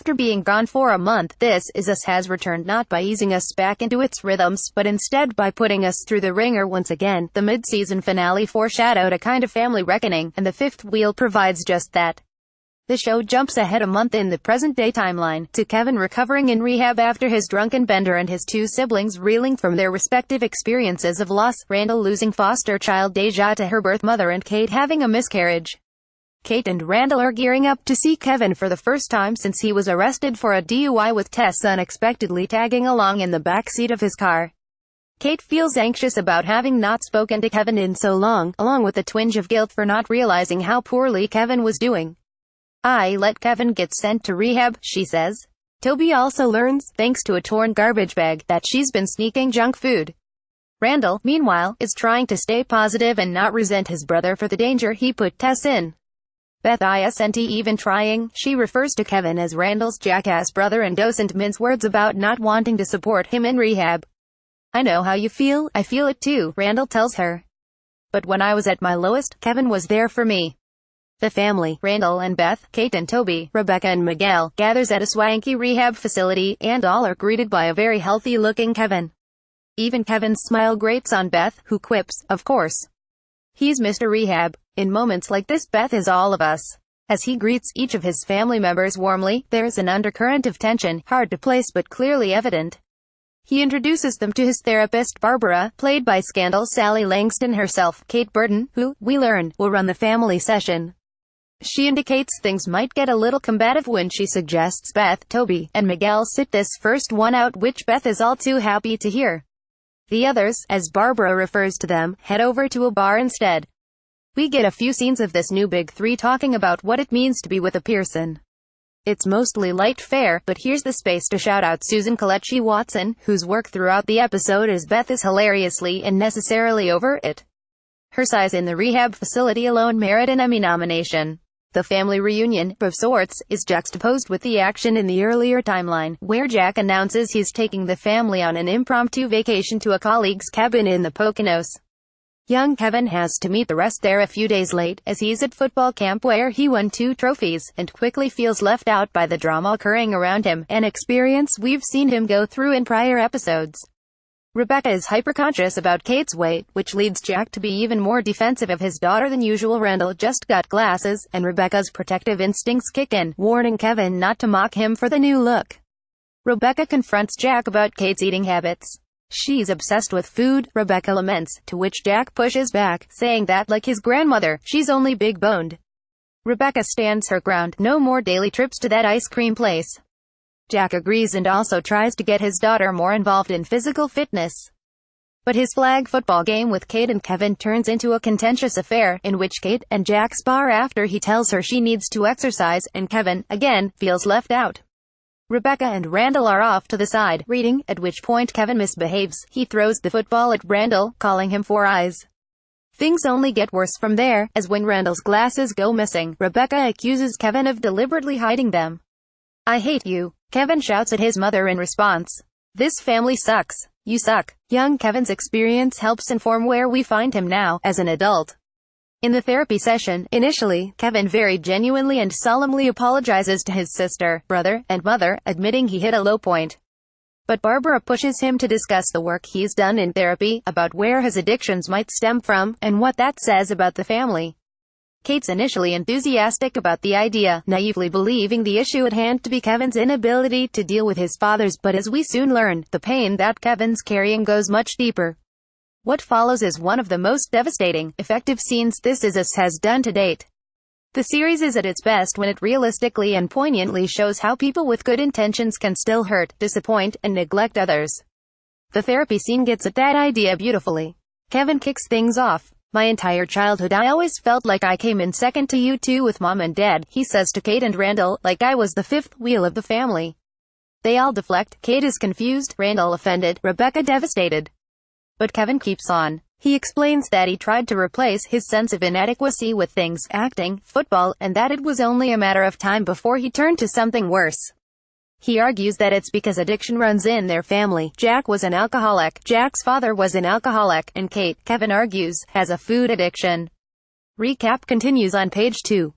After being gone for a month, This Is Us has returned not by easing us back into its rhythms, but instead by putting us through the ringer once again. The mid-season finale foreshadowed a kind of family reckoning, and the fifth wheel provides just that. The show jumps ahead a month in the present-day timeline, to Kevin recovering in rehab after his drunken bender and his two siblings reeling from their respective experiences of loss, Randall losing foster child Deja to her birth mother and Kate having a miscarriage. Kate and Randall are gearing up to see Kevin for the first time since he was arrested for a DUI, with Tess unexpectedly tagging along in the back seat of his car. Kate feels anxious about having not spoken to Kevin in so long, along with a twinge of guilt for not realizing how poorly Kevin was doing. "I let Kevin get sent to rehab," she says. Toby also learns, thanks to a torn garbage bag, that she's been sneaking junk food. Randall, meanwhile, is trying to stay positive and not resent his brother for the danger he put Tess in. Beth isn't even trying. She refers to Kevin as Randall's jackass brother and doesn't mince words about not wanting to support him in rehab. "I know how you feel, I feel it too," Randall tells her. "But when I was at my lowest, Kevin was there for me." The family, Randall and Beth, Kate and Toby, Rebecca and Miguel, gathers at a swanky rehab facility, and all are greeted by a very healthy-looking Kevin. Even Kevin's smile grates on Beth, who quips, "Of course. He's Mr. Rehab." In moments like this, Beth is all of us. As he greets each of his family members warmly, there's an undercurrent of tension, hard to place but clearly evident. He introduces them to his therapist, Barbara, played by Scandal Sally Langston herself, Kate Burton, who, we learn, will run the family session. She indicates things might get a little combative when she suggests Beth, Toby, and Miguel sit this first one out, which Beth is all too happy to hear. The others, as Barbara refers to them, head over to a bar instead. We get a few scenes of this new big three talking about what it means to be with a Pearson. It's mostly light fare, but here's the space to shout out Susan Kelechi Watson, whose work throughout the episode as Beth is hilariously and necessarily over it. Her size in the rehab facility alone merit an Emmy nomination. The family reunion, of sorts, is juxtaposed with the action in the earlier timeline, where Jack announces he's taking the family on an impromptu vacation to a colleague's cabin in the Poconos. Young Kevin has to meet the rest there a few days late, as he's at football camp where he won 2 trophies, and quickly feels left out by the drama occurring around him, an experience we've seen him go through in prior episodes. Rebecca is hyperconscious about Kate's weight, which leads Jack to be even more defensive of his daughter than usual. Randall just got glasses, and Rebecca's protective instincts kick in, warning Kevin not to mock him for the new look. Rebecca confronts Jack about Kate's eating habits. "She's obsessed with food," Rebecca laments, to which Jack pushes back, saying that, like his grandmother, she's only big-boned. Rebecca stands her ground, no more daily trips to that ice cream place. Jack agrees and also tries to get his daughter more involved in physical fitness. But his flag football game with Kate and Kevin turns into a contentious affair, in which Kate and Jack spar after he tells her she needs to exercise, and Kevin, again, feels left out. Rebecca and Randall are off to the side, reading, at which point Kevin misbehaves. He throws the football at Randall, calling him Four Eyes. Things only get worse from there, as when Randall's glasses go missing, Rebecca accuses Kevin of deliberately hiding them. "I hate you," Kevin shouts at his mother in response. "This family sucks. You suck." Young Kevin's experience helps inform where we find him now, as an adult. In the therapy session, initially, Kevin very genuinely and solemnly apologizes to his sister, brother, and mother, admitting he hit a low point. But Barbara pushes him to discuss the work he's done in therapy, about where his addictions might stem from, and what that says about the family. Kate's initially enthusiastic about the idea, naively believing the issue at hand to be Kevin's inability to deal with his father's, but as we soon learn, the pain that Kevin's carrying goes much deeper. What follows is one of the most devastating, effective scenes This Is Us has done to date. The series is at its best when it realistically and poignantly shows how people with good intentions can still hurt, disappoint, and neglect others. The therapy scene gets at that idea beautifully. Kevin kicks things off. "My entire childhood I always felt like I came in second to you two with Mom and Dad," he says to Kate and Randall, "like I was the fifth wheel of the family." They all deflect. Kate is confused, Randall offended, Rebecca devastated. But Kevin keeps on. He explains that he tried to replace his sense of inadequacy with things, acting, football, and that it was only a matter of time before he turned to something worse. He argues that it's because addiction runs in their family. Jack was an alcoholic, Jack's father was an alcoholic, and Kate, Kevin argues, has a food addiction. Recap continues on page 2.